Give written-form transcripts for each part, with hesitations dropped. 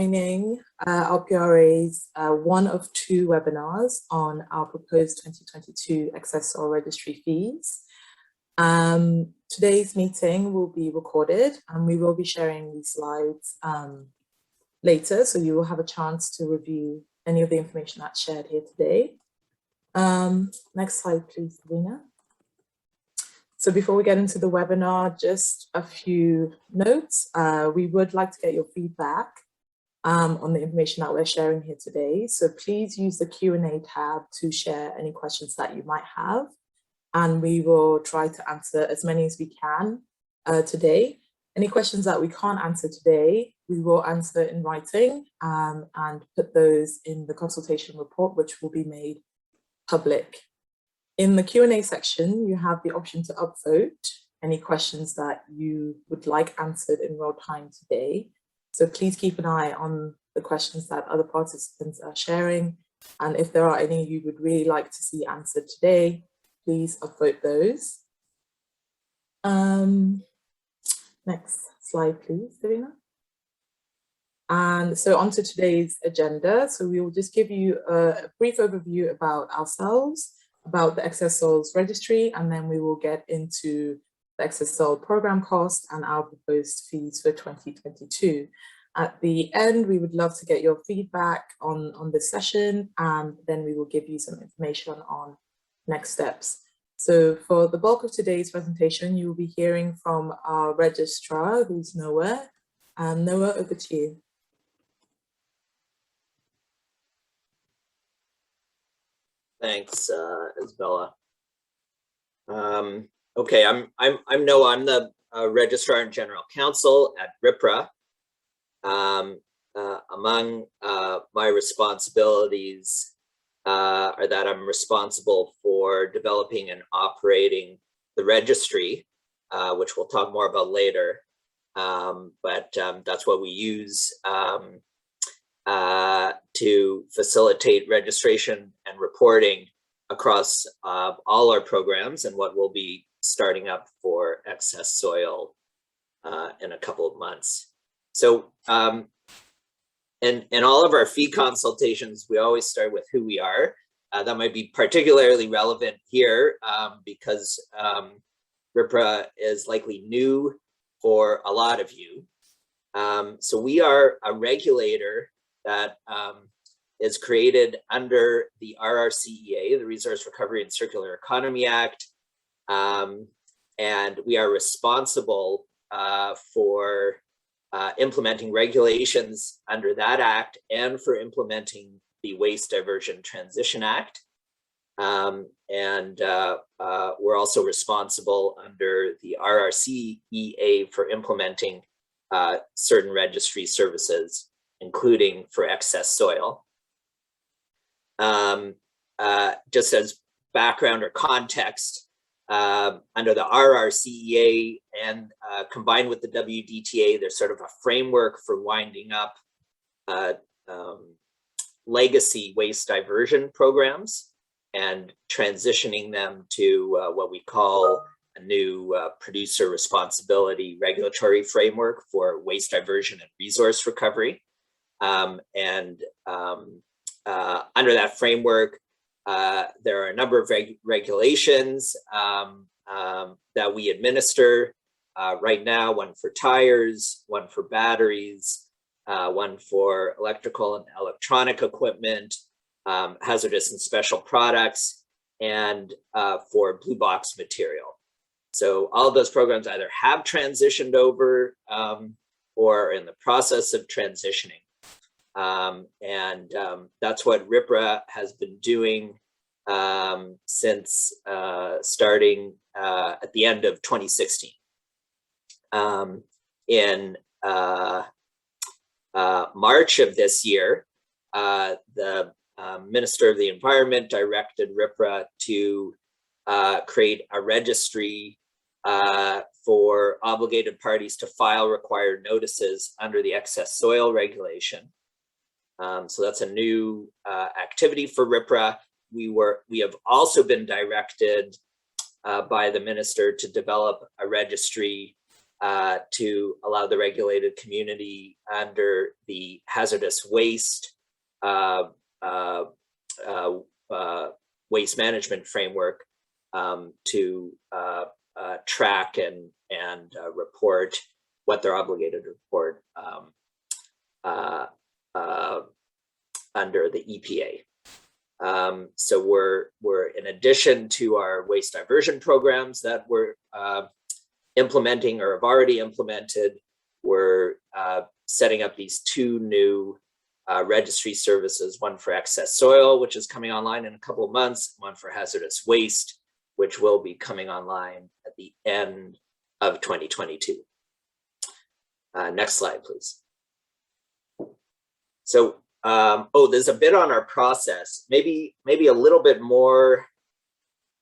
joining our PRA's one of two webinars on our proposed 2022 excess soil registry fees. Today's meeting will be recorded and we will be sharing these slides later, so you will have a chance to review any of the information that's shared here today. Next slide, please, Sabrina. So before we get into the webinar, just a few notes. We would like to get your feedback on the information that we're sharing here today. So please use the Q&A tab to share any questions that you might have. And we will try to answer as many as we can today. Any questions that we can't answer today, we will answer in writing and put those in the consultation report, which will be made public. In the Q&A section, you have the option to upvote any questions that you would like answered in real time today. So please keep an eye on the questions that other participants are sharing. And if there are any you would really like to see answered today, please upvote those. Next slide, please, Davina. And so onto today's agenda. So we will just give you a brief overview about ourselves, about the excess soils registry, and then we will get into the excess soil program cost and our proposed fees for 2022. At the end, we would love to get your feedback on this session, and then we will give you some information on next steps. So for the bulk of today's presentation, you will be hearing from our registrar, who's Noah. Noah, over to you. Thanks, Isabella. Okay, I'm Noah. I'm the Registrar and General Counsel at RIPRA. Among my responsibilities are that I'm responsible for developing and operating the registry, which we'll talk more about later. But that's what we use to facilitate registration and reporting across all our programs and what we'll be starting up for excess soil in a couple of months. So in all of our fee consultations, we always start with who we are. That might be particularly relevant here because RIPRA is likely new for a lot of you. So we are a regulator that is created under the RRCEA, the Resource Recovery and Circular Economy Act. And we are responsible for implementing regulations under that act and for implementing the Waste Diversion Transition Act. And we're also responsible under the RRCEA for implementing certain registry services, including for excess soil. Just as background or context, under the RRCEA and combined with the WDTA, there's sort of a framework for winding up legacy waste diversion programs and transitioning them to what we call a new producer responsibility regulatory framework for waste diversion and resource recovery. Under that framework, there are a number of regulations that we administer right now, one for tires, one for batteries, one for electrical and electronic equipment, hazardous and special products, and for blue box material. So all of those programs either have transitioned over or are in the process of transitioning. That's what RIPRA has been doing since starting at the end of 2016. In March of this year, the Minister of the Environment directed RIPRA to create a registry for obligated parties to file required notices under the excess soil regulation. So that's a new activity for RIPRA. We have also been directed by the minister to develop a registry to allow the regulated community under the hazardous waste waste management framework to track and report what they're obligated to report under the EPA. So we're in addition to our waste diversion programs that we're implementing or have already implemented, we're setting up these two new registry services, one for excess soil, which is coming online in a couple of months, one for hazardous waste, which will be coming online at the end of 2022. Next slide, please. So, there's a bit on our process, maybe a little bit more,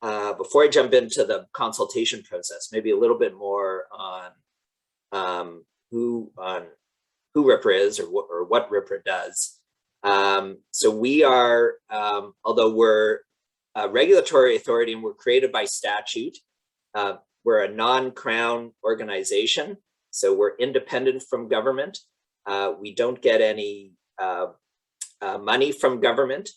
before I jump into the consultation process, maybe a little bit more on who RIPRA is or what RIPRA does. So we are, although we're a regulatory authority and we're created by statute, we're a non-Crown organization. So we're independent from government. We don't get any money from government.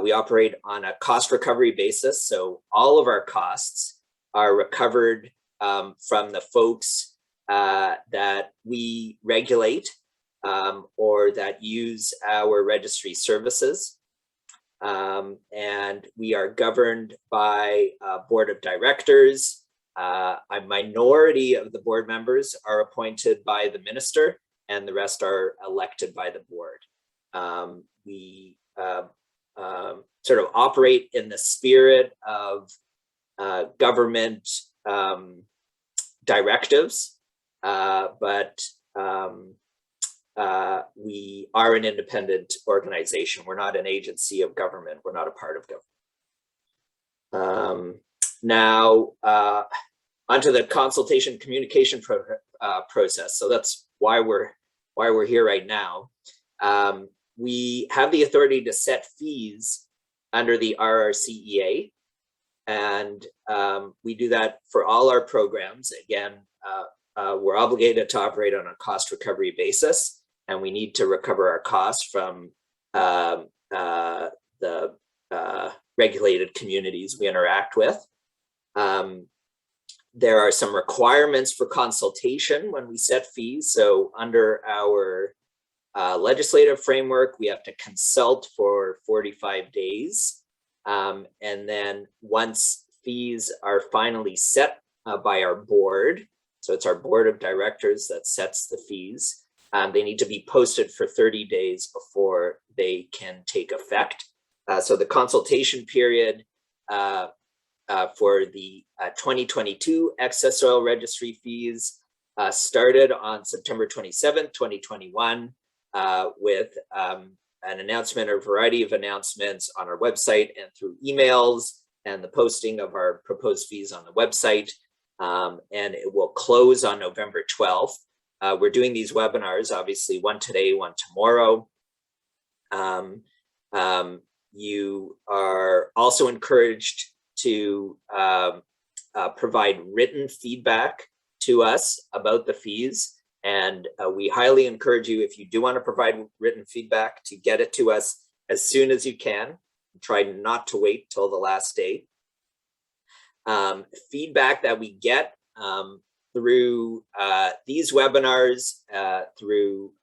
We operate on a cost recovery basis. So all of our costs are recovered from the folks that we regulate or that use our registry services. And we are governed by a board of directors. A minority of the board members are appointed by the minister and the rest are elected by the board. We sort of operate in the spirit of government directives, but we are an independent organization. We're not an agency of government. We're not a part of government. Now, onto the consultation communication process. So that's why we're here right now. We have the authority to set fees under the RRCEA, and we do that for all our programs. Again, we're obligated to operate on a cost recovery basis, and we need to recover our costs from the regulated communities we interact with. There are some requirements for consultation when we set fees. So under our legislative framework, we have to consult for 45 days. And then once fees are finally set by our board, so it's our board of directors that sets the fees, they need to be posted for 30 days before they can take effect. So the consultation period for the 2022 excess oil registry fees started on September 27th, 2021 with an announcement or a variety of announcements on our website and through emails and the posting of our proposed fees on the website. And it will close on November 12th. We're doing these webinars, obviously one today, one tomorrow. You are also encouraged to provide written feedback to us about the fees. And we highly encourage you, if you do want to provide written feedback, to get it to us as soon as you can. Try not to wait till the last day. Feedback that we get through these webinars, through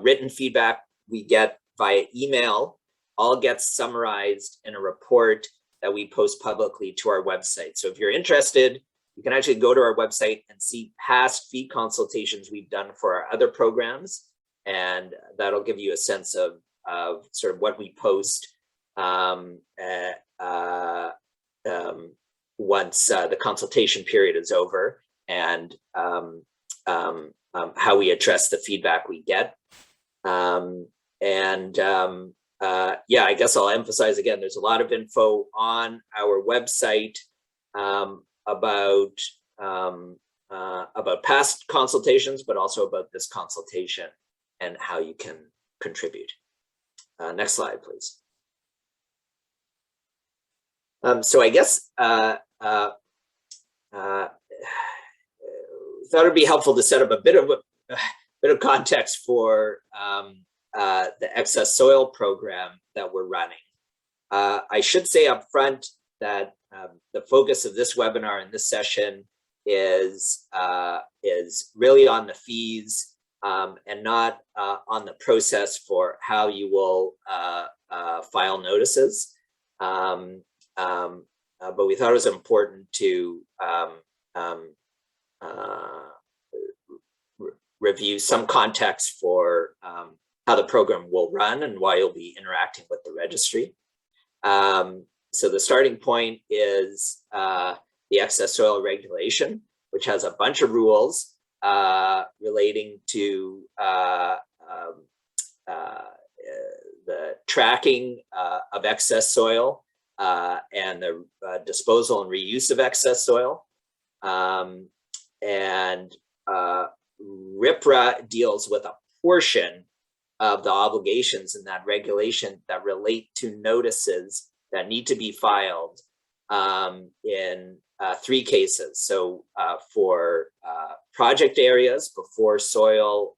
written feedback we get via email, all gets summarized in a report that we post publicly to our website. So if you're interested, you can actually go to our website and see past fee consultations we've done for our other programs, and that'll give you a sense of sort of what we post once the consultation period is over, and how we address the feedback we get. Yeah, I guess I'll emphasize again, there's a lot of info on our website about past consultations, but also about this consultation and how you can contribute. Next slide, please. So I guess thought it'd be helpful to set up a bit of context for the excess soil program that we're running. I should say up front that the focus of this webinar and this session is really on the fees and not on the process for how you will file notices. But we thought it was important to review some context for how the program will run and why you'll be interacting with the registry. So the starting point is the excess soil regulation, which has a bunch of rules relating to the tracking of excess soil and the disposal and reuse of excess soil. And RIPRA deals with a portion of the obligations in that regulation that relate to notices that need to be filed in 3 cases. So for project areas before soil,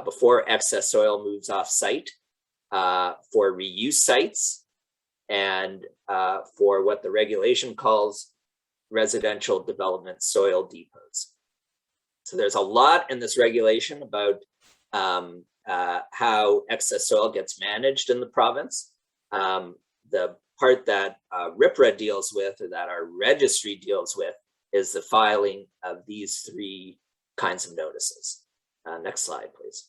before excess soil moves off site, for reuse sites, and for what the regulation calls residential development soil depots. So there's a lot in this regulation about how excess soil gets managed in the province. The part that RIPRA deals with, or that our registry deals with, is the filing of these 3 kinds of notices. Next slide, please.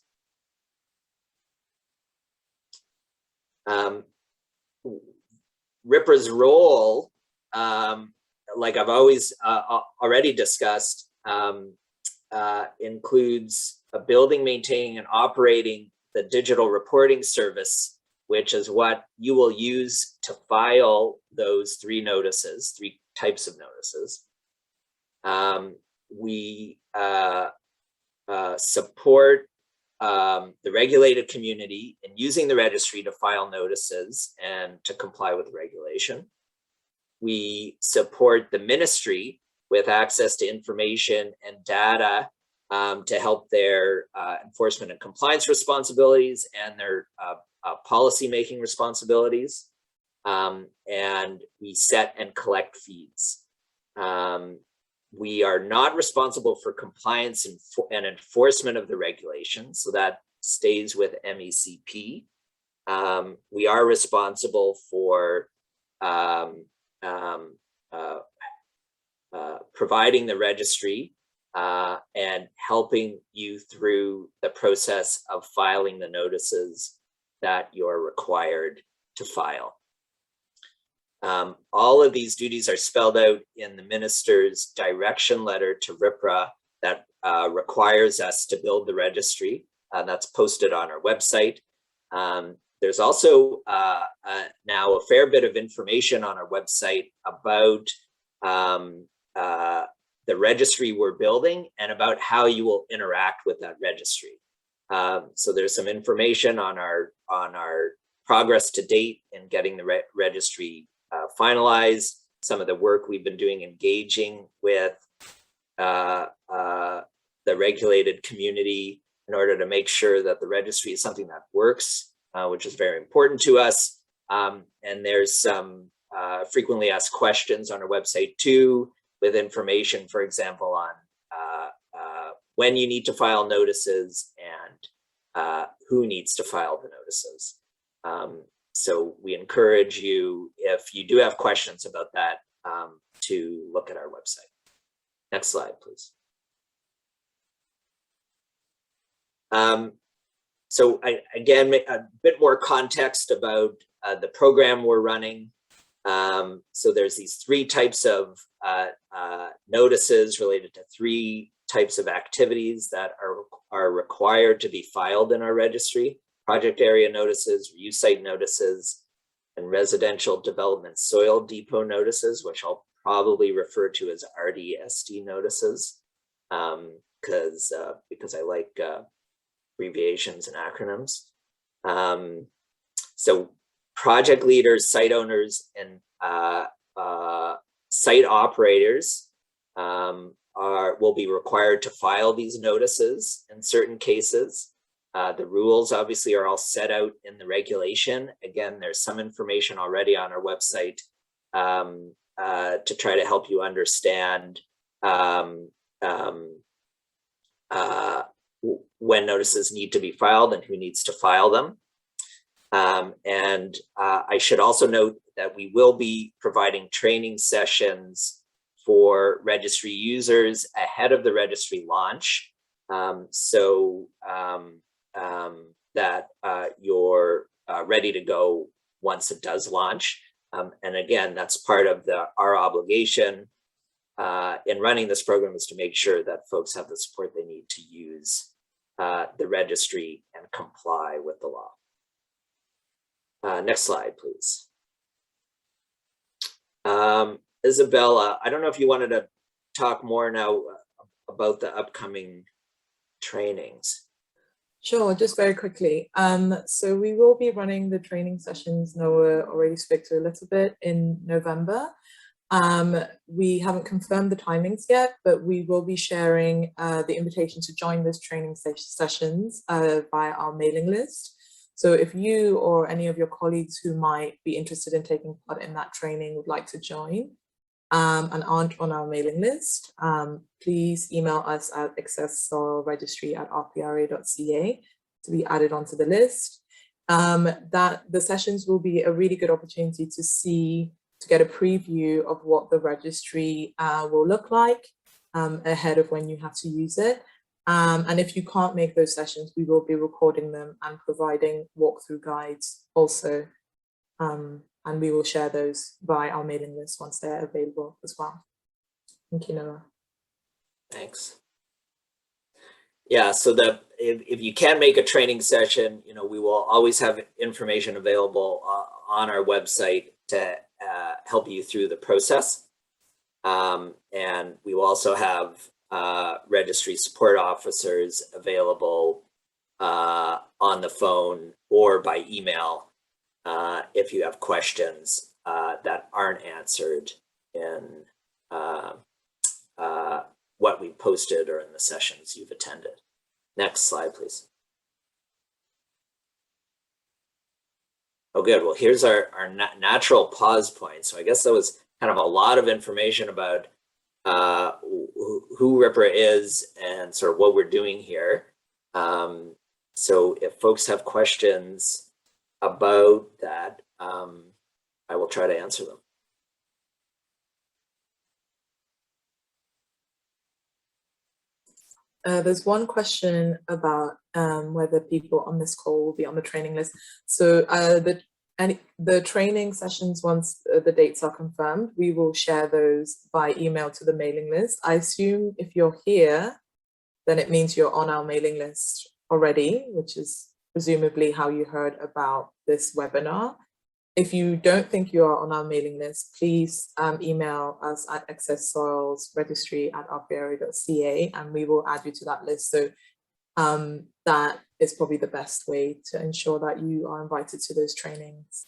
RIPRA's role, like I've always already discussed, includes building, maintaining, and operating the digital reporting service, which is what you will use to file those 3 notices, 3 types of notices. We support the regulated community in using the registry to file notices and to comply with regulation. We support the ministry with access to information and data to help their enforcement and compliance responsibilities and their policy-making responsibilities. And we set and collect fees. We are not responsible for compliance and enforcement of the regulation, so that stays with MECP. We are responsible for providing the registry and helping you through the process of filing the notices that you're required to file. All of these duties are spelled out in the minister's direction letter to RIPRA that requires us to build the registry. That's posted on our website. There's also now a fair bit of information on our website about the registry we're building and about how you will interact with that registry. So there's some information on our progress to date in getting the registry finalized, some of the work we've been doing engaging with the regulated community in order to make sure that the registry is something that works, which is very important to us. And there's some frequently asked questions on our website too, with information, for example, on when you need to file notices and who needs to file the notices. So we encourage you, if you do have questions about that, to look at our website. Next slide, please. So again, a bit more context about the program we're running. So there's these 3 types of notices related to 3 types of activities that are required to be filed in our registry: project area notices, reuse site notices, and residential development soil depot notices, which I'll probably refer to as RDSD notices, because I like abbreviations and acronyms. So project leaders, site owners, and site operators will be required to file these notices in certain cases. The rules obviously are all set out in the regulation. Again, there's some information already on our website to try to help you understand when notices need to be filed and who needs to file them. I should also note that we will be providing training sessions for registry users ahead of the registry launch, that you're ready to go once it does launch. And again, that's part of our obligation in running this program, is to make sure that folks have the support they need to use the registry and comply with the law. Next slide, please. Isabella, I don't know if you wanted to talk more now about the upcoming trainings. Sure, just very quickly. So we will be running the training sessions Noah already spoke to a little bit in November. We haven't confirmed the timings yet, but we will be sharing the invitation to join those training sessions via our mailing list. So if you or any of your colleagues who might be interested in taking part in that training would like to join and aren't on our mailing list, please email us at accesssoilregistry@rpra.ca to be added onto the list. That the sessions will be a really good opportunity to get a preview of what the registry will look like ahead of when you have to use it. And if you can't make those sessions, we will be recording them and providing walkthrough guides also. And we will share those via our mailing list once they're available as well. Thank you, Noah. Thanks. Yeah, so if you can make a training session, we will always have information available on our website to help you through the process. And we will also have registry support officers available on the phone or by email if you have questions that aren't answered in what we posted or in the sessions you've attended. Next slide, please. Oh, good. Well, here's our natural pause point. So I guess that was kind of a lot of information about who RIPRA is and sort of what we're doing here. So if folks have questions about that, I will try to answer them. There's one question about whether people on this call will be on the training list. So the training sessions, once the dates are confirmed, we will share those by email to the mailing list. I assume if you're here, then it means you're on our mailing list already, which is presumably how you heard about this webinar. If you don't think you are on our mailing list, please email us at accesssoilregistry@rpra.ca and we will add you to that list. So that is probably the best way to ensure that you are invited to those trainings.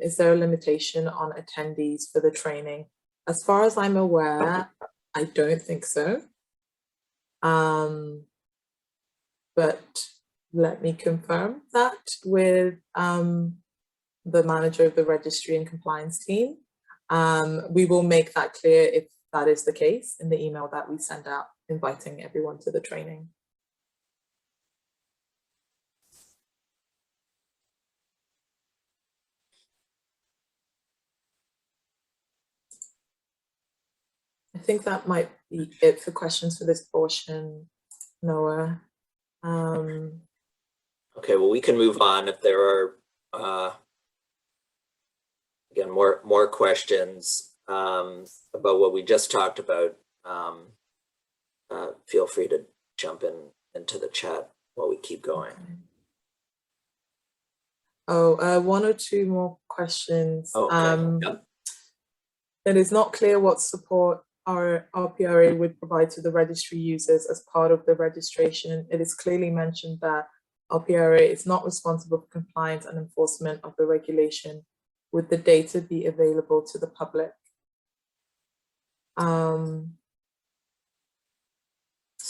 Is there a limitation on attendees for the training? As far as I'm aware, I don't think so. But let me confirm that with the manager of the registry and compliance team. We will make that clear if that is the case in the email that we send out inviting everyone to the training. I think that might be it for questions for this portion, Noah. Okay, well, we can move on if there are again more questions about what we just talked about. Feel free to jump into the chat while we keep going. Oh, one or two more questions. Okay. Yep. It is not clear what support our RPRA would provide to the registry users as part of the registration. It is clearly mentioned that PRA is not responsible for compliance and enforcement of the regulation. Would the data be available to the public?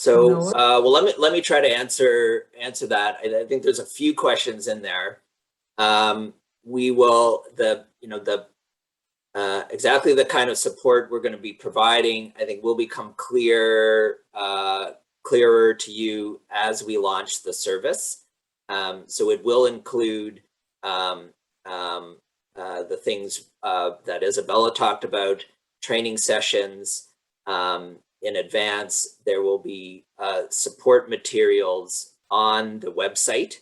Well, let me try to answer that. I think there's a few questions in there. We will exactly the kind of support we're going to be providing, I think, will become clearer to you as we launch the service. So it will include the things that Isabella talked about, training sessions. In advance, there will be support materials on the website,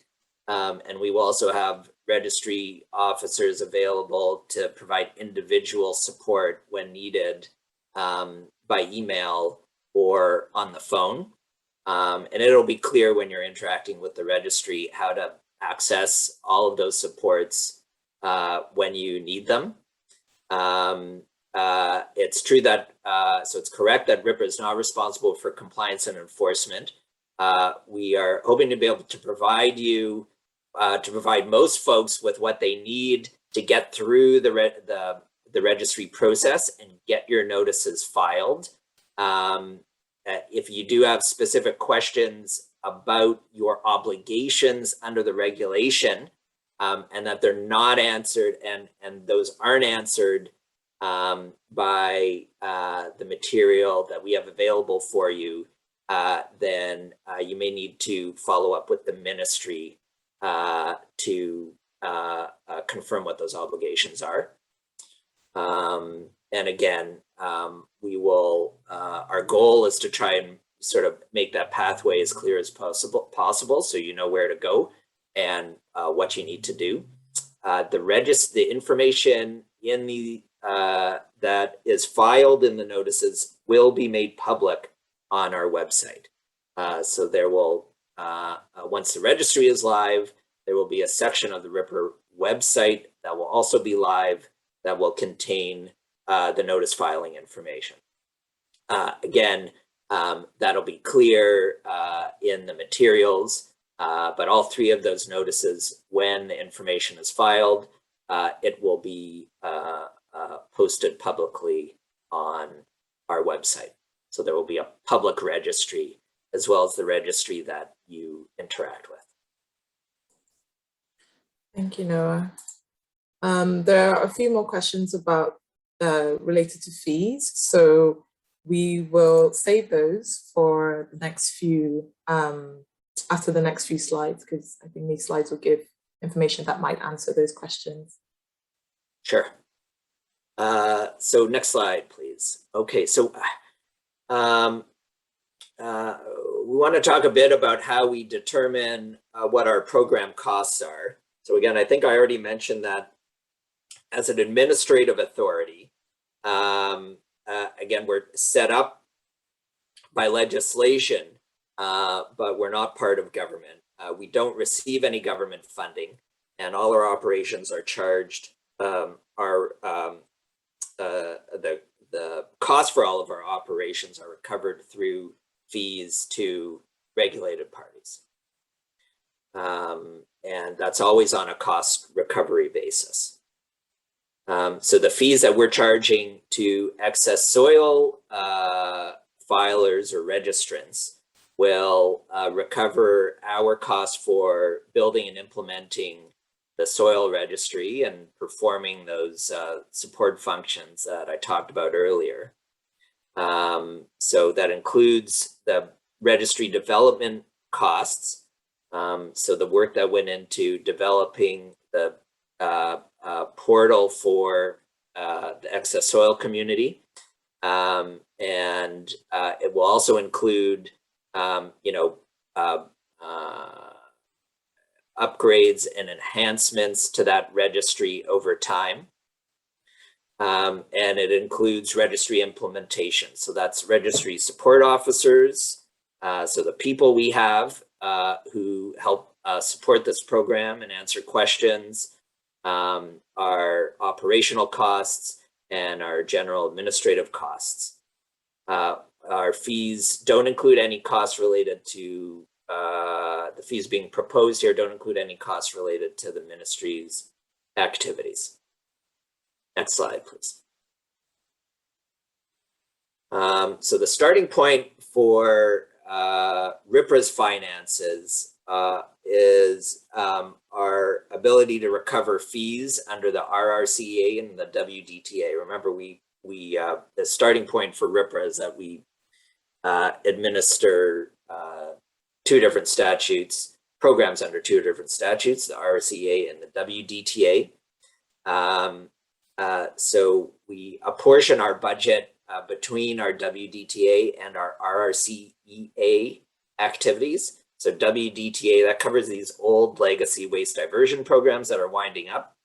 and we will also have registry officers available to provide individual support when needed by email or on the phone. And it'll be clear when you're interacting with the registry how to access all of those supports when you need them. It's true that, so it's correct that RIPRA is not responsible for compliance and enforcement. We are hoping to be able to provide you, to provide most folks with what they need to get through the registry process and get your notices filed. If you do have specific questions about your obligations under the regulation, and that they're not answered, and those aren't answered by the material that we have available for you, then you may need to follow up with the ministry to confirm what those obligations are. And again, we will, our goal is to try and sort of make that pathway as clear as possible so you know where to go and what you need to do. The information in the that is filed in the notices will be made public on our website. So there will, once the registry is live, there will be a section of the RIPRA website that will also be live that will contain the notice filing information. Again, that'll be clear in the materials, but all three of those notices, when the information is filed, it will be posted publicly on our website. So there will be a public registry as well as the registry that you interact with. Thank you, Noah. There are a few more questions about related to fees. So we will save those for the next few, after the next few slides, because I think these slides will give information that might answer those questions. Sure. So next slide, please. Okay, so we want to talk a bit about how we determine what our program costs are. So again, I think I already mentioned that as an administrative authority, again, we're set up by legislation, but we're not part of government. We don't receive any government funding, and all our operations are charged, the cost for all of our operations are recovered through fees to regulated parties. And that's always on a cost recovery basis. So the fees that we're charging to excess soil filers or registrants will recover our cost for building and implementing the soil registry and performing those support functions that I talked about earlier. So that includes the registry development costs. So the work that went into developing the portal for the excess soil community. And it will also include, upgrades and enhancements to that registry over time. And it includes registry implementation. So that's registry support officers. So the people we have who help support this program and answer questions, our operational costs, and our general administrative costs. Our fees don't include any costs related to the fees being proposed here don't include any costs related to the ministry's activities. Next slide, please. So the starting point for RIPRA's finances is our ability to recover fees under the RRCA and the WDTA. Remember, the starting point for RIPRA is that we administer two different statutes, programs under two different statutes, the RRCA and the WDTA. So we apportion our budget between our WDTA and our RRCEA activities. So WDTA, that covers these old legacy waste diversion programs that are winding up.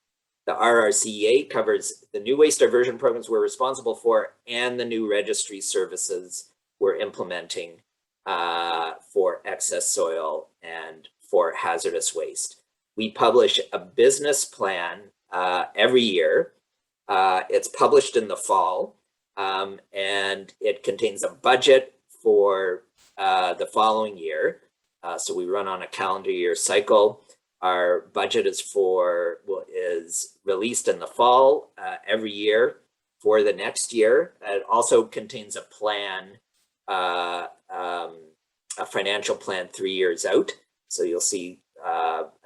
The RRCEA covers the new waste diversion programs we're responsible for and the new registry services we're implementing for excess soil and for hazardous waste. We publish a business plan every year. It's published in the fall, and it contains a budget for the following year. So we run on a calendar year cycle. Our budget is released in the fall every year for the next year. It also contains a plan, a financial plan 3 years out. So you'll see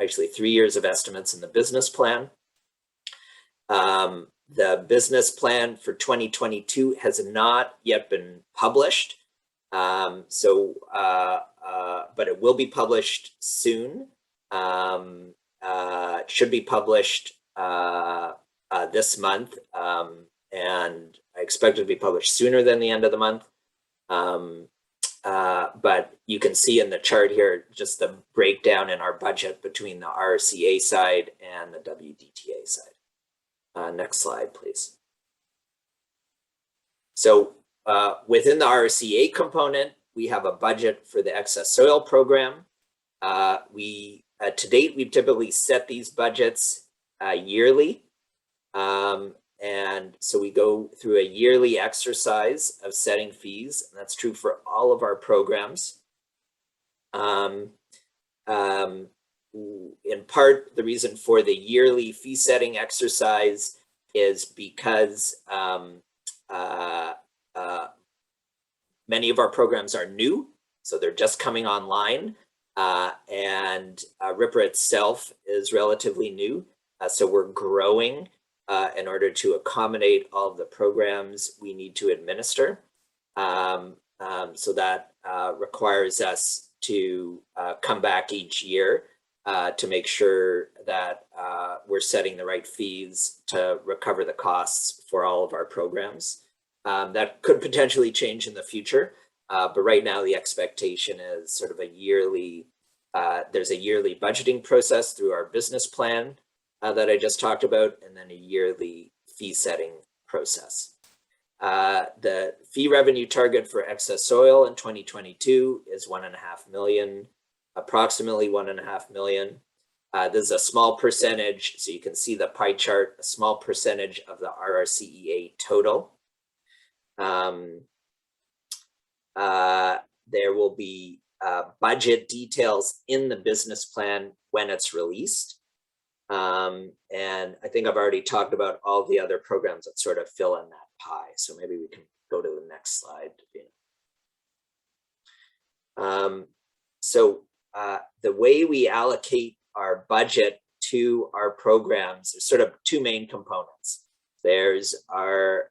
actually 3 years of estimates in the business plan. The business plan for 2022 has not yet been published. But it will be published soon. It should be published this month, and I expect it to be published sooner than the end of the month. But you can see in the chart here just the breakdown in our budget between the RCA side and the WDTA side. Next slide, please. So within the RCA component, we have a budget for the excess soil program. To date, we've typically set these budgets yearly. And so we go through a yearly exercise of setting fees, and that's true for all of our programs. In part, the reason for the yearly fee setting exercise is because many of our programs are new, so they're just coming online, and RIPRA itself is relatively new, so we're growing in order to accommodate all of the programs we need to administer. So that requires us to come back each year to make sure that we're setting the right fees to recover the costs for all of our programs. That could potentially change in the future, but right now the expectation is sort of a yearly, there's a yearly budgeting process through our business plan that I just talked about, and then a yearly fee setting process. The fee revenue target for excess soil in 2022 is $1.5 million, approximately $1.5 million. This is a small percentage, so you can see the pie chart, a small percentage of the RRCEA total. There will be budget details in the business plan when it's released. And I think I've already talked about all the other programs that sort of fill in that pie. So maybe we can go to the next slide. The way we allocate our budget to our programs, there's sort of two main components. There's our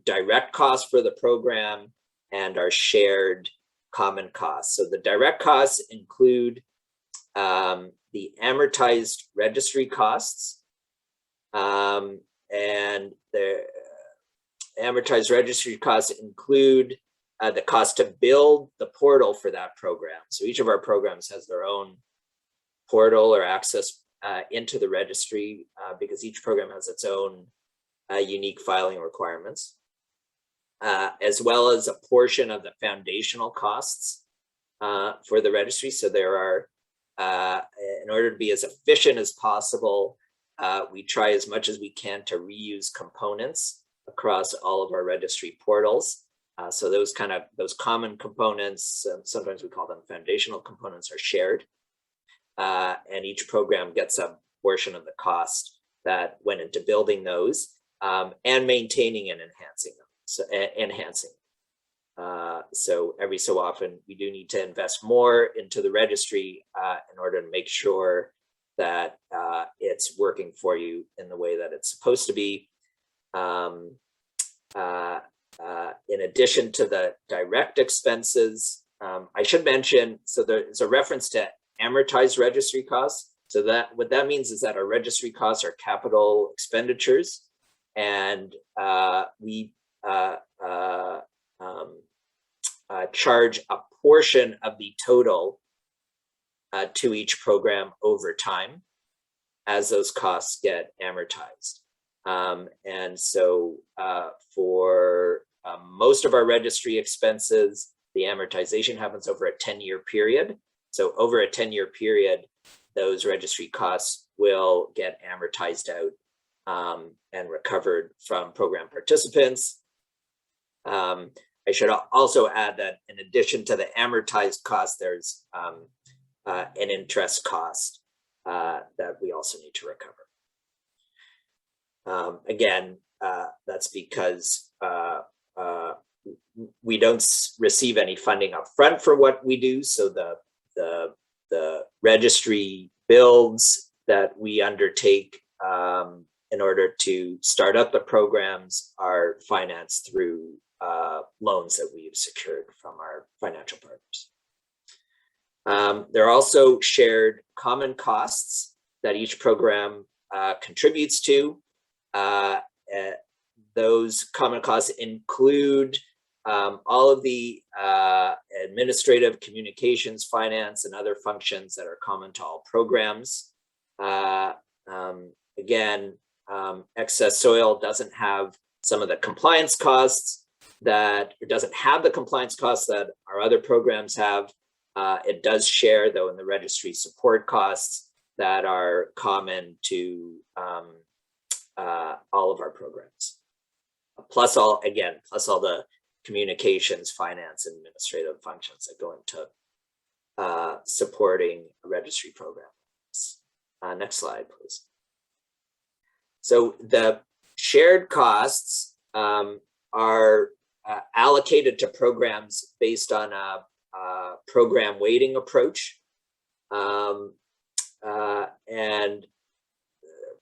direct costs for the program and our shared common costs. So the direct costs include the amortized registry costs, and the amortized registry costs include the cost to build the portal for that program. So each of our programs has their own portal or access into the registry because each program has its own unique filing requirements, as well as a portion of the foundational costs for the registry. So there are, in order to be as efficient as possible, we try as much as we can to reuse components across all of our registry portals. So those common components, sometimes we call them foundational components, are shared. And each program gets a portion of the cost that went into building those and maintaining and enhancing them. So every so often, we do need to invest more into the registry in order to make sure that it's working for you in the way that it's supposed to be. In addition to the direct expenses, I should mention, so there's a reference to amortized registry costs. So that what that means is that our registry costs are capital expenditures, and we charge a portion of the total to each program over time as those costs get amortized. And so for most of our registry expenses, the amortization happens over a 10-year period. So over a 10-year period, those registry costs will get amortized out and recovered from program participants. I should also add that in addition to the amortized cost, there's an interest cost that we also need to recover. Again, that's because we don't receive any funding up front for what we do. So the registry builds that we undertake in order to start up the programs are financed through loans that we've secured from our financial partners. There are also shared common costs that each program contributes to. Those common costs include all of the administrative, communications, finance, and other functions that are common to all programs. Again, excess soil doesn't have some of the compliance costs that, it doesn't have the compliance costs that our other programs have. It does share, though, in the registry support costs that are common to all of our programs. Plus all the communications, finance, and administrative functions that go into supporting a registry program. Next slide, please. So the shared costs are allocated to programs based on a program weighting approach. And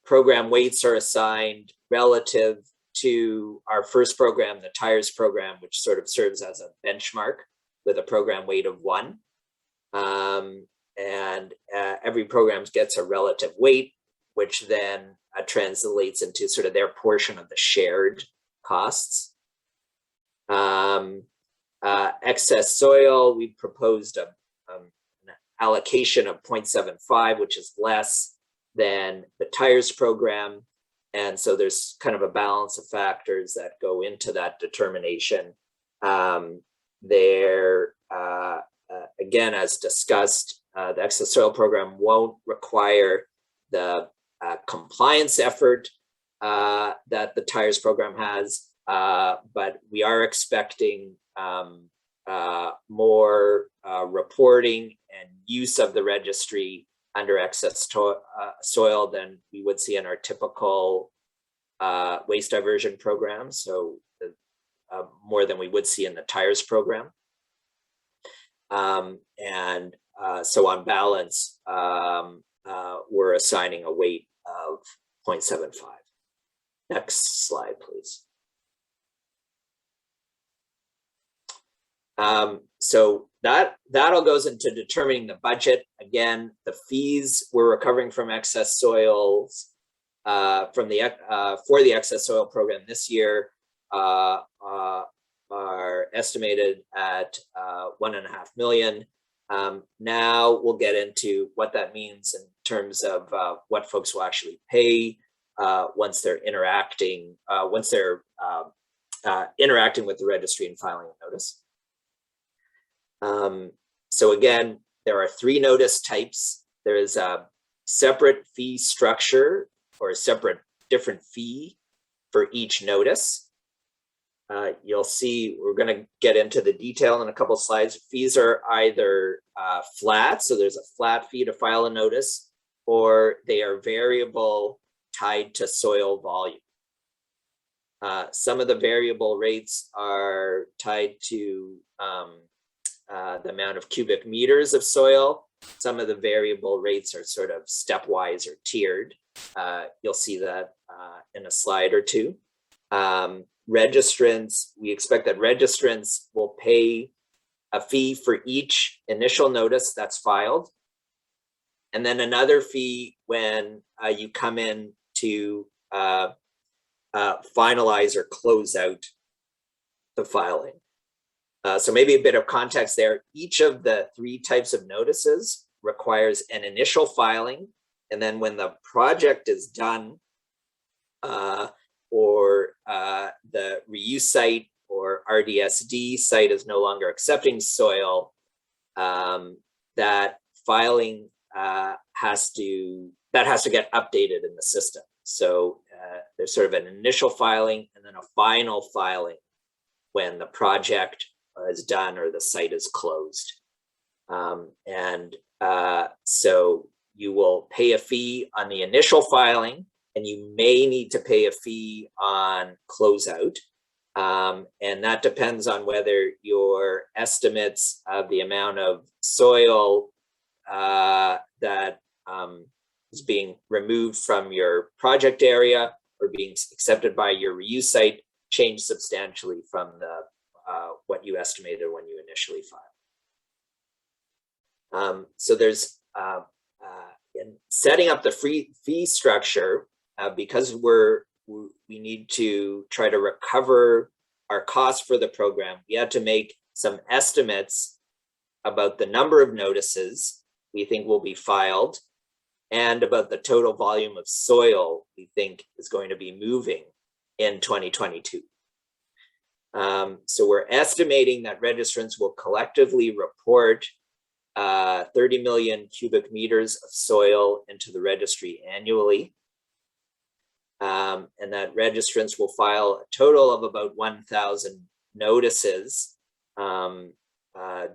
program weights are assigned relative to our first program, the TIRES program, which sort of serves as a benchmark with a program weight of 1. And every program gets a relative weight, which then translates into sort of their portion of the shared costs. Excess soil, we proposed an allocation of 0.75, which is less than the TIRES program. And so there's kind of a balance of factors that go into that determination. Again, as discussed, the excess soil program won't require the compliance effort that the TIRES program has, but we are expecting more reporting and use of the registry under excess soil than we would see in our typical waste diversion program. So more than we would see in the TIRES program. So on balance, we're assigning a weight of 0.75. Next slide, please. So that all goes into determining the budget. Again, the fees we're recovering from excess soils for the excess soil program this year are estimated at $1.5 million. Now we'll get into what that means in terms of what folks will actually pay once they're interacting with the registry and filing a notice. So again, there are 3 notice types. There is a separate fee structure or a separate different fee for each notice. you'll see we're going to get into the detail in a couple slides. Fees are either flat, so there's a flat fee to file a notice, or they are variable tied to soil volume. Some of the variable rates are tied to the amount of cubic meters of soil. Some of the variable rates are sort of stepwise or tiered. You'll see that in a slide or two. Registrants, we expect that registrants will pay a fee for each initial notice that's filed, and then another fee when you come in to finalize or close out the filing. So maybe a bit of context there. Each of the three types of notices requires an initial filing, and then when the project is done, or the reuse site or RDSD site is no longer accepting soil, that filing has to get updated in the system. So there's sort of an initial filing and then a final filing when the project is done or the site is closed. So you will pay a fee on the initial filing, and you may need to pay a fee on closeout. And that depends on whether your estimates of the amount of soil that is being removed from your project area or being accepted by your reuse site change substantially from the what you estimated when you initially filed. So there's in setting up the fee structure, because we need to try to recover our costs for the program, we had to make some estimates about the number of notices we think will be filed and about the total volume of soil we think is going to be moving in 2022. So we're estimating that registrants will collectively report 30 million cubic meters of soil into the registry annually. And that registrants will file a total of about 1,000 notices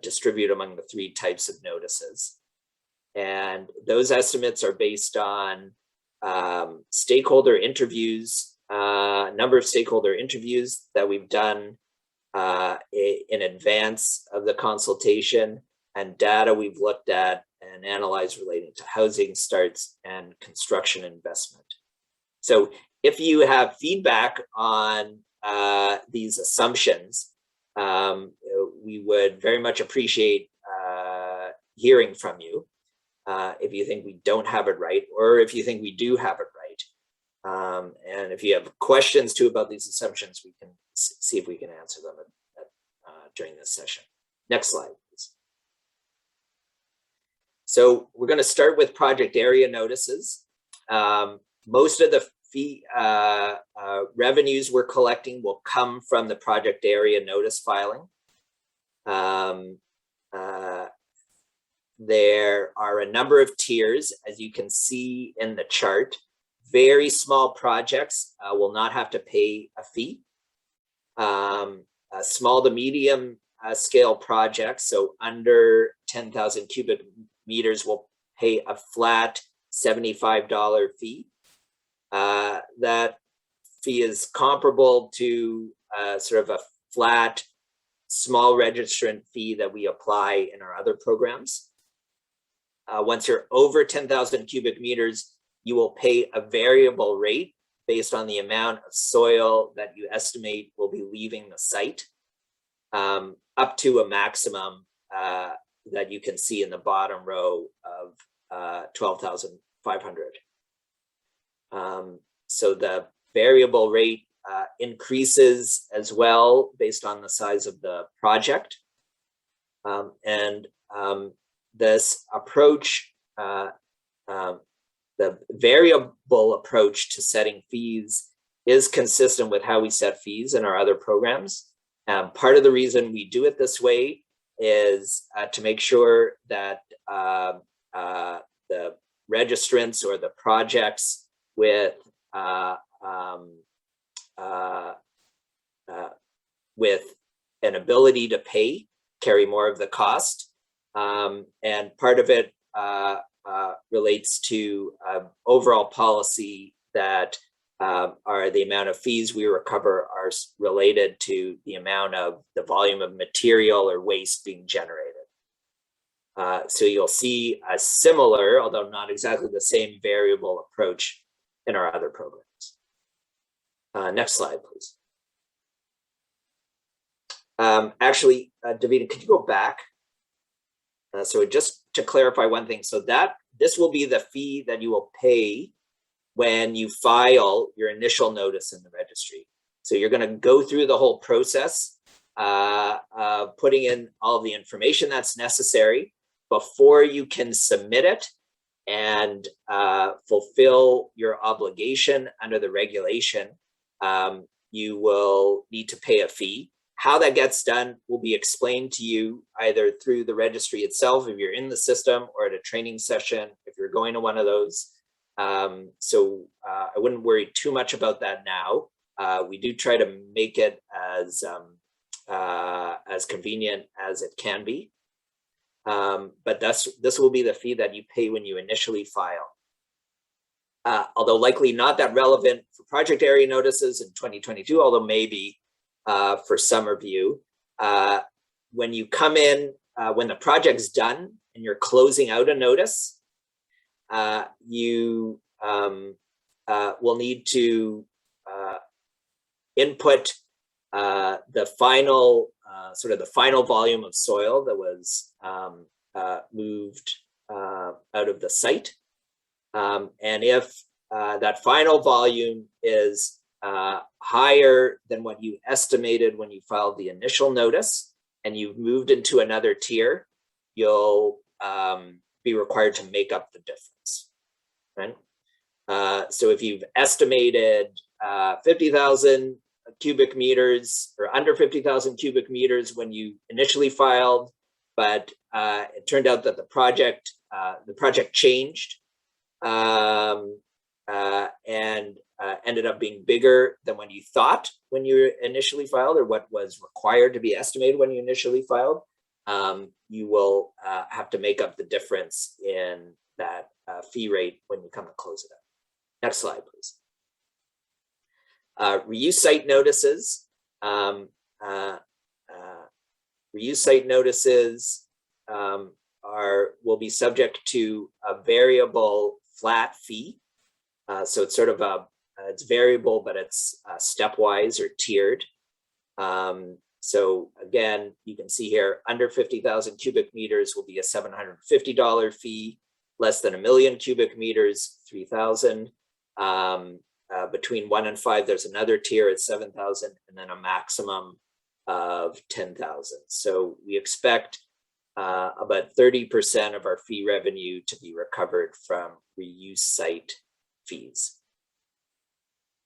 distributed among the three types of notices. And those estimates are based on stakeholder interviews, a number of stakeholder interviews that we've done in advance of the consultation, and data we've looked at and analyzed relating to housing starts and construction investment. So if you have feedback on these assumptions, we would very much appreciate hearing from you if you think we don't have it right, or if you think we do have it right. And if you have questions too about these assumptions, we can see if we can answer them during this session. Next slide, please. So we're going to start with project area notices. Most of the fee revenues we're collecting will come from the project area notice filing. There are a number of tiers, as you can see in the chart. Very small projects will not have to pay a fee. Small to medium scale projects, so under 10,000 cubic meters, will pay a flat $75 fee. That fee is comparable to sort of a flat small registrant fee that we apply in our other programs. Once you're over 10,000 cubic meters, you will pay a variable rate based on the amount of soil that you estimate will be leaving the site, up to a maximum that you can see in the bottom row of 12,500. So the variable rate increases as well based on the size of the project. This approach, the variable approach to setting fees, is consistent with how we set fees in our other programs. Part of the reason we do it this way is to make sure that the registrants or the projects with with an ability to pay carry more of the cost. And part of it relates to overall policy that are the amount of fees we recover are related to the amount of the volume of material or waste being generated. So you'll see a similar, although not exactly the same, variable approach in our other programs. Next slide, please. Actually, Davina, could you go back? So just to clarify one thing, so that this will be the fee that you will pay when you file your initial notice in the registry. So you're going to go through the whole process, putting in all of the information that's necessary before you can submit it and fulfill your obligation under the regulation. You will need to pay a fee. How that gets done will be explained to you either through the registry itself if you're in the system, or at a training session if you're going to one of those. So I wouldn't worry too much about that now. We do try to make it as convenient as it can be. But this will be the fee that you pay when you initially file. Although likely not that relevant for project area notices in 2022, although maybe for some of you. When you come in, when the project's done and you're closing out a notice, you will need to input the final, sort of the final volume of soil that was moved out of the site. And if that final volume is higher than what you estimated when you filed the initial notice and you've moved into another tier, you'll be required to make up the difference, right? So if you've estimated 50,000 cubic meters or under 50,000 cubic meters when you initially filed, but it turned out that the project changed and ended up being bigger than when you thought when you initially filed, or what was required to be estimated when you initially filed, you will have to make up the difference in that fee rate when you come to close it up. Next slide, please. Reuse site notices. Reuse site notices will be subject to a variable flat fee. So it's sort of it's variable, but it's stepwise or tiered. So again, you can see here, under 50,000 cubic meters will be a $750 fee, less than 1 million cubic meters, 3,000. Between 1 and 5, there's another tier at 7,000, and then a maximum of 10,000. So we expect about 30% of our fee revenue to be recovered from reuse site fees.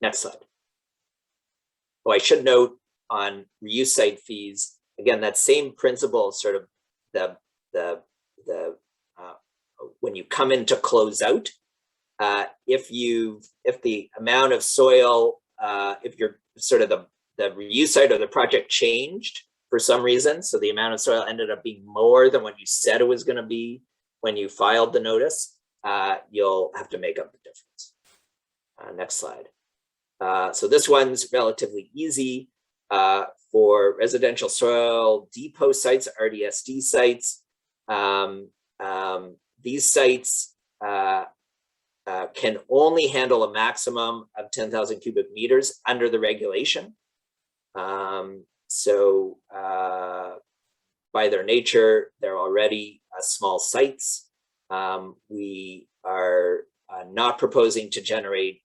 Next slide. Oh, I should note on reuse site fees, again, that same principle, sort of the when you come in to close out, if the amount of soil, if you're sort of the reuse site or the project changed for some reason, so the amount of soil ended up being more than what you said it was going to be when you filed the notice, you'll have to make up the difference. Next slide. So this one's relatively easy for residential soil depot sites, RDSD sites. These sites can only handle a maximum of 10,000 cubic meters under the regulation. So by their nature, they're already small sites. We are not proposing to generate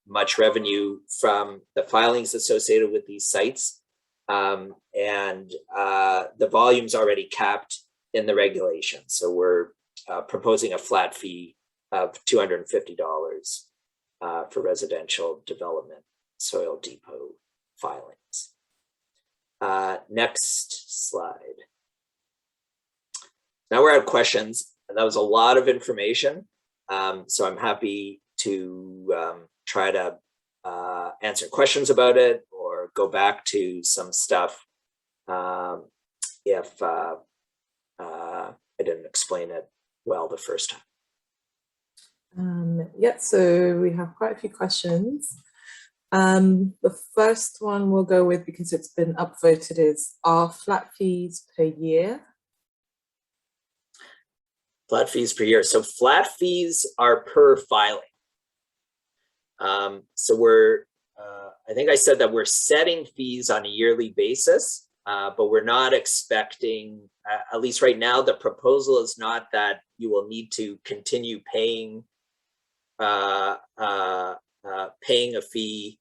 much revenue from the filings associated with these sites. And the volume's already capped in the regulation. So we're proposing a flat fee of $250 for residential development soil depot filings. Next slide. Now we're at questions. That was a lot of information. So I'm happy to try to answer questions about it or go back to some stuff if I didn't explain it well the first time. Yeah, so we have quite a few questions. The first one we'll go with, because it's been upvoted, is, are flat fees per year? Flat fees per year. So flat fees are per filing. So we're, I think I said that we're setting fees on a yearly basis, but we're not expecting, at least right now, the proposal is not that you will need to continue paying paying a fee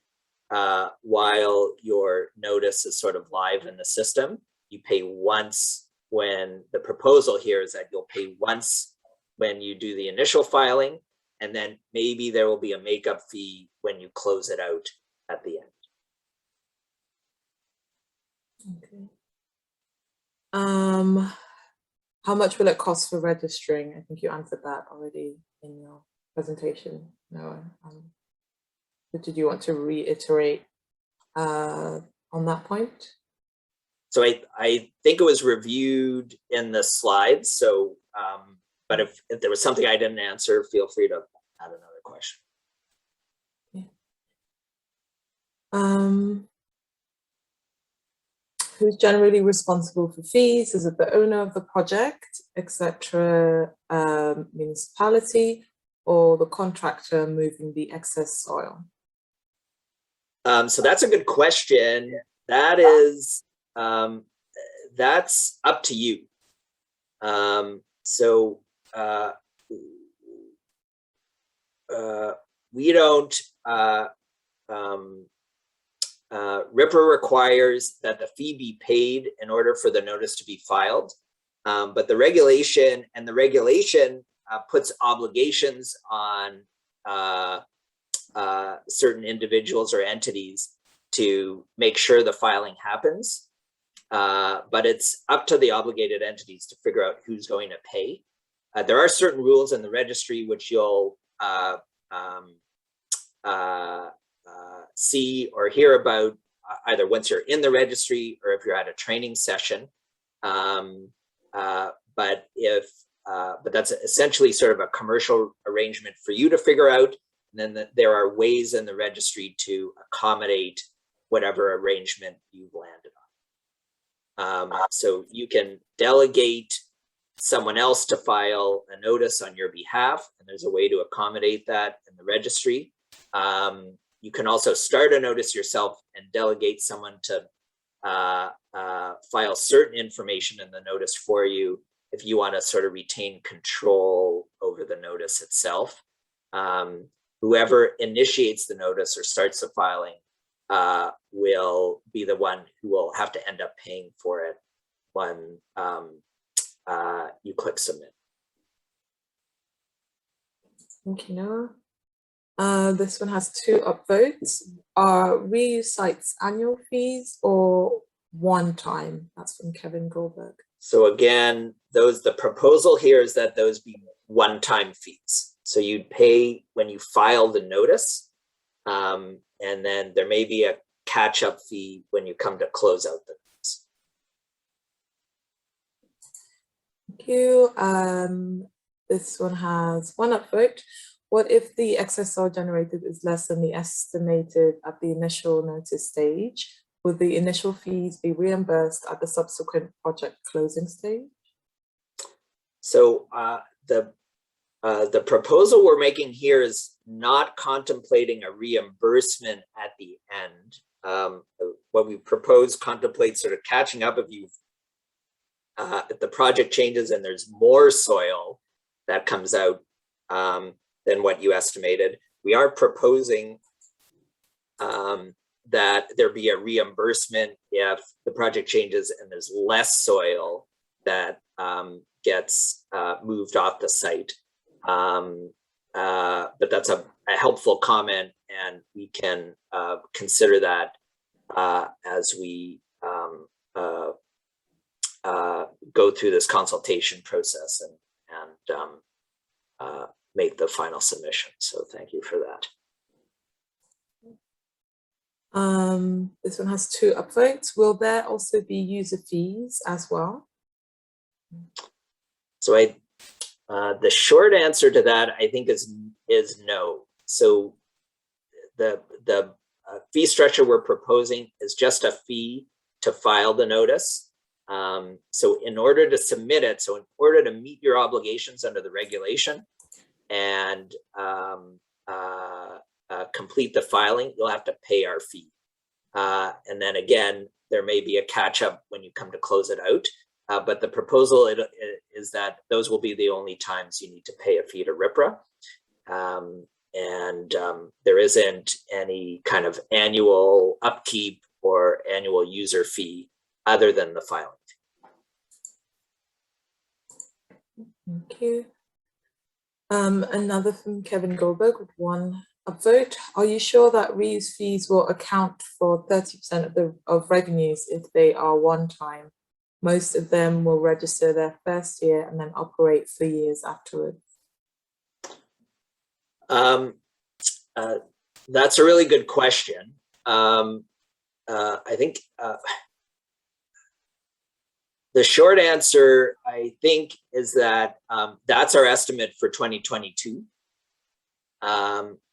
while your notice is sort of live in the system. You pay once. When the proposal here is that you'll pay once when you do the initial filing, and then maybe there will be a makeup fee when you close it out at the end. Okay. How much will it cost for registering? I think you answered that already in your presentation. No. But did you want to reiterate on that point? So I think it was reviewed in the slides. So, but if there was something I didn't answer, feel free to add another question. Yeah. Who's generally responsible for fees? Is it the owner of the project, etc., municipality, or the contractor moving the excess soil? So that's a good question. That is, that's up to you. We don't, RIPRA requires that the fee be paid in order for the notice to be filed. But the regulation puts obligations on certain individuals or entities to make sure the filing happens. But it's up to the obligated entities to figure out who's going to pay. There are certain rules in the registry which you'll see or hear about either once you're in the registry or if you're at a training session. But that's essentially sort of a commercial arrangement for you to figure out. And then there are ways in the registry to accommodate whatever arrangement you've landed on. So you can delegate someone else to file a notice on your behalf, and there's a way to accommodate that in the registry. You can also start a notice yourself and delegate someone to file certain information in the notice for you if you want to sort of retain control over the notice itself. Whoever initiates the notice or starts the filing will be the one who will have to end up paying for it when you click submit. Thank you, Noah. This one has 2 upvotes. Are reuse sites annual fees or one time? That's from Kevin Goldberg. So again, the proposal here is that those be one-time fees. So you'd pay when you file the notice, and then there may be a catch-up fee when you come to close out the notice. Thank you. This one has 1 upvote. What if the excess soil generated is less than the estimated at the initial notice stage? Will the initial fees be reimbursed at the subsequent project closing stage? So the proposal we're making here is not contemplating a reimbursement at the end. What we propose contemplates sort of catching up if the project changes and there's more soil that comes out than what you estimated. We are proposing that there be a reimbursement if the project changes and there's less soil that gets moved off the site. But that's a helpful comment, and we can consider that as we go through this consultation process and make the final submission. So thank you for that. This one has 2 upvotes. Will there also be user fees as well? So the short answer to that, I think, is no. So the fee structure we're proposing is just a fee to file the notice. So in order to submit it, so in order to meet your obligations under the regulation and complete the filing, you'll have to pay our fee. And then again, there may be a catch up when you come to close it out. But the proposal is that those will be the only times you need to pay a fee to RIPRA. There isn't any kind of annual upkeep or annual user fee other than the filing. Thank you. Another from Kevin Goldberg with 1 upvote. Are you sure that reuse fees will account for 30% of revenues if they are one-time? Most of them will register their first year and then operate for years afterwards. That's a really good question. I think the short answer, I think, is that that's our estimate for 2022.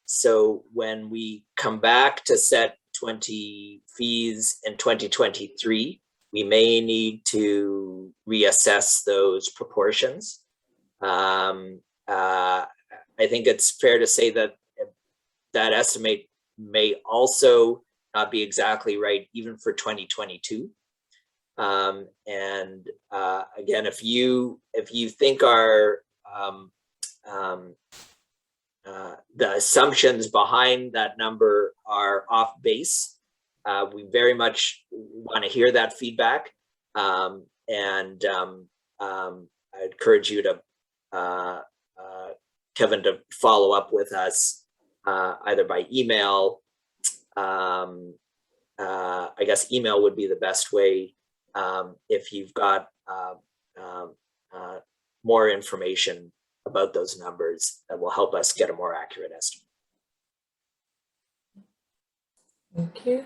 So when we come back to set 20 fees in 2023, we may need to reassess those proportions. I think it's fair to say that that estimate may also not be exactly right even for 2022. Again, if you think our the assumptions behind that number are off base, we very much want to hear that feedback, I encourage you to Kevin to follow up with us either by email. I guess email would be the best way if you've got more information about those numbers that will help us get a more accurate estimate. Thank you.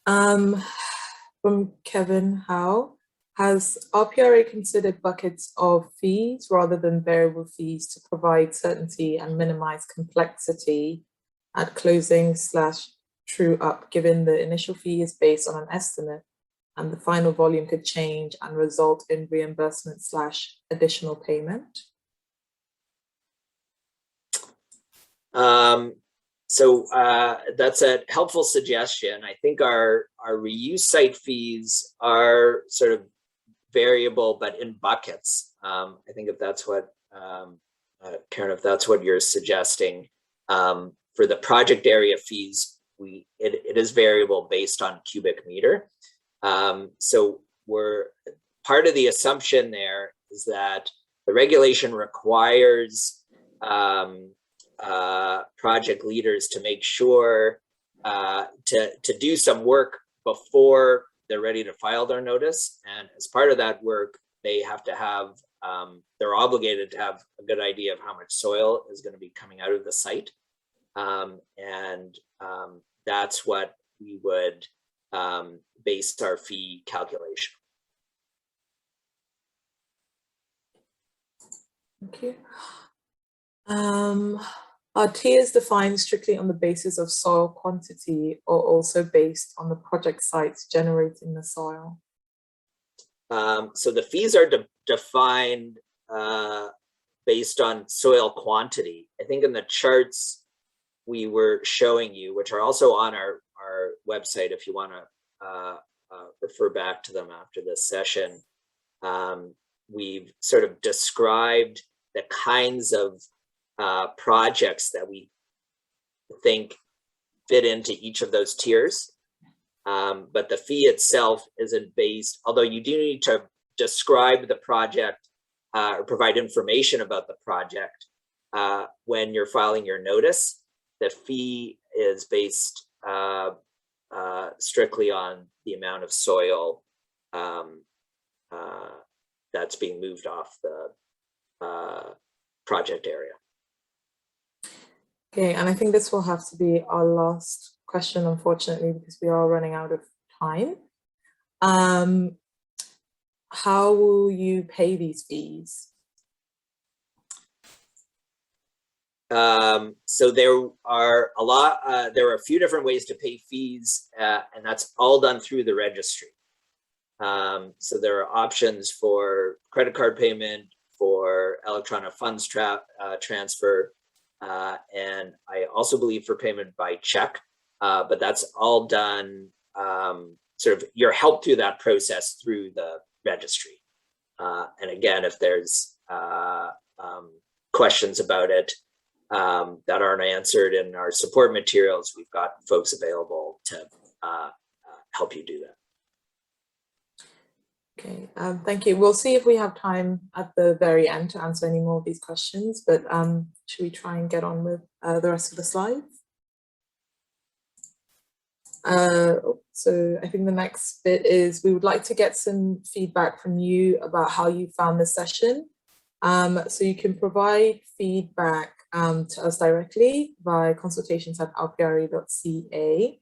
From Kevin Howe, has RPRA considered buckets of fees rather than variable fees to provide certainty and minimize complexity at closing/true up, given the initial fee is based on an estimate and the final volume could change and result in reimbursement/additional payment? So that's a helpful suggestion. I think our reuse site fees are sort of variable, but in buckets. I think if that's what, Karen, if that's what you're suggesting, for the project area fees, it is variable based on cubic meter. So part of the assumption there is that the regulation requires project leaders to make sure to do some work before they're ready to file their notice. And as part of that work, they have to have, they're obligated to have a good idea of how much soil is going to be coming out of the site. That's what we would base our fee calculation. Thank you. Are tiers defined strictly on the basis of soil quantity or also based on the project sites generating the soil? So the fees are defined based on soil quantity. I think in the charts we were showing you, which are also on our website if you want to refer back to them after this session, we've sort of described the kinds of projects that we think fit into each of those tiers. But the fee itself isn't based, although you do need to describe the project or provide information about the project when you're filing your notice. The fee is based strictly on the amount of soil that's being moved off the project area. Okay, and I think this will have to be our last question, unfortunately, because we are running out of time. How will you pay these fees? So there are a few different ways to pay fees, and that's all done through the registry. So there are options for credit card payment, for electronic funds transfer, and I also believe for payment by check, but that's all done, sort of you're helped through that process through the registry. And again, if there's questions about it that aren't answered in our support materials, we've got folks available to help you do that. Okay, thank you. We'll see if we have time at the very end to answer any more of these questions, but should we try and get on with the rest of the slides? So I think the next bit is we would like to get some feedback from you about how you found this session. So you can provide feedback to us directly via consultations@rpre.ca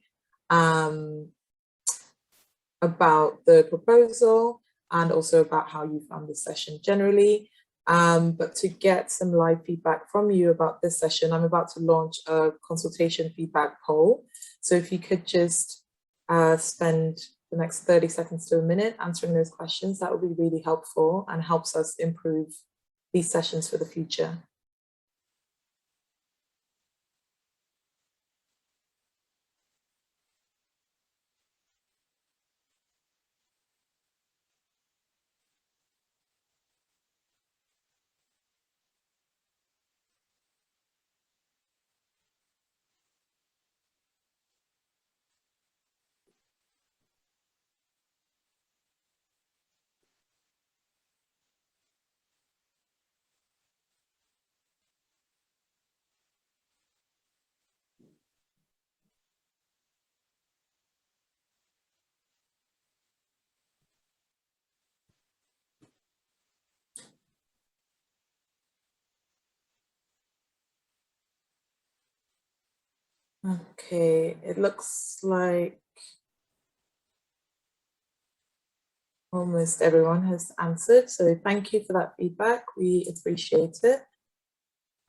about the proposal and also about how you found this session generally. But to get some live feedback from you about this session, I'm about to launch a consultation feedback poll. So if you could just spend the next 30 seconds to a minute answering those questions, that would be really helpful and helps us improve these sessions for the future. Okay, it looks like almost everyone has answered, so thank you for that feedback. We appreciate it.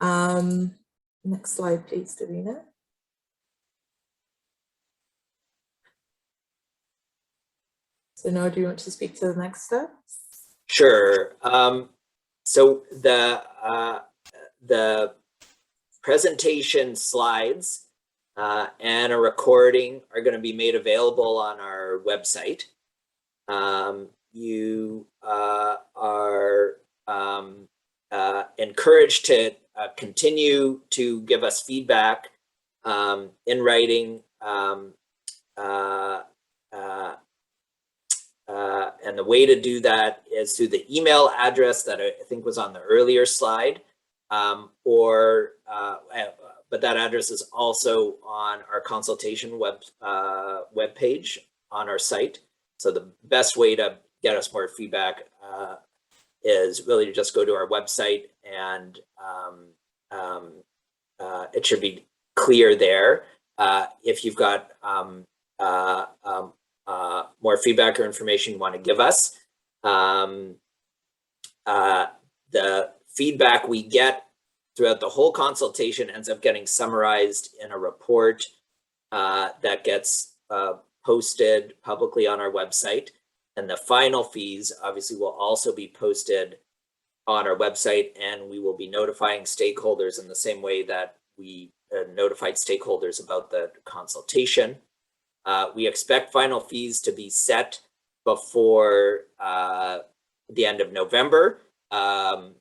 Next slide, please, Davina. So now, do you want to speak to the next steps? Sure. So the presentation slides and a recording are going to be made available on our website. You are encouraged to continue to give us feedback in writing, and the way to do that is through the email address that I think was on the earlier slide, but that address is also on our consultation web page on our site. So the best way to get us more feedback is really to just go to our website, and it should be clear there. If you've got more feedback or information you want to give us, the feedback we get throughout the whole consultation ends up getting summarized in a report that gets posted publicly on our website. And the final fees obviously will also be posted on our website, and we will be notifying stakeholders in the same way that we notified stakeholders about the consultation. We expect final fees to be set before the end of November. And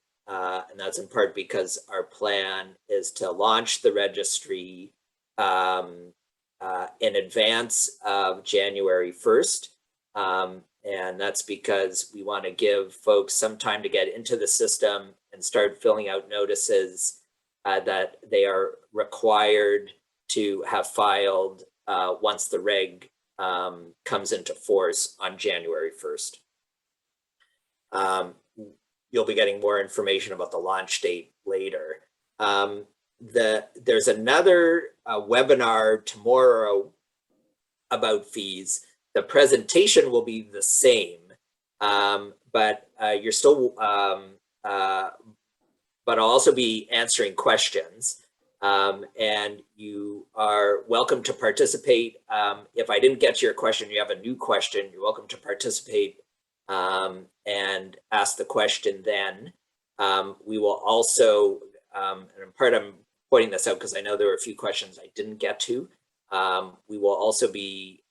that's in part because our plan is to launch the registry in advance of January 1st. And that's because we want to give folks some time to get into the system and start filling out notices that they are required to have filed once the reg comes into force on January 1st. You'll be getting more information about the launch date later. there's another webinar tomorrow about fees. The presentation will be the same, but you're still, but I'll also be answering questions. And you are welcome to participate. If I didn't get to your question, you have a new question, you're welcome to participate and ask the question then. We will also, and I'm pointing this out because I know there were a few questions I didn't get to. We will also be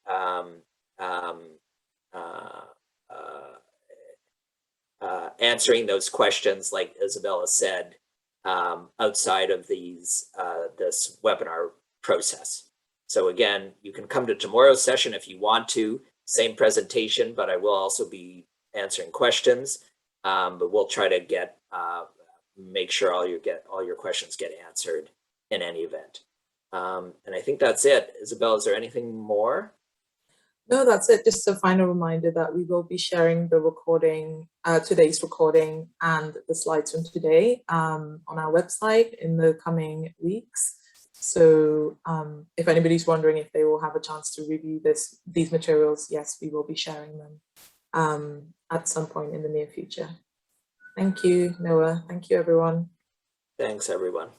answering those questions, like Isabella said, outside of these this webinar process. So again, you can come to tomorrow's session if you want to, same presentation, but I will also be answering questions. But we'll try to get make sure all your questions get answered in any event. And I think that's it. Isabel, is there anything more? No, that's it. Just a final reminder that we will be sharing the recording, today's recording and the slides from today on our website in the coming weeks. So if anybody's wondering if they will have a chance to review these materials, yes, we will be sharing them at some point in the near future. Thank you, Noah. Thank you, everyone. Thanks, everyone.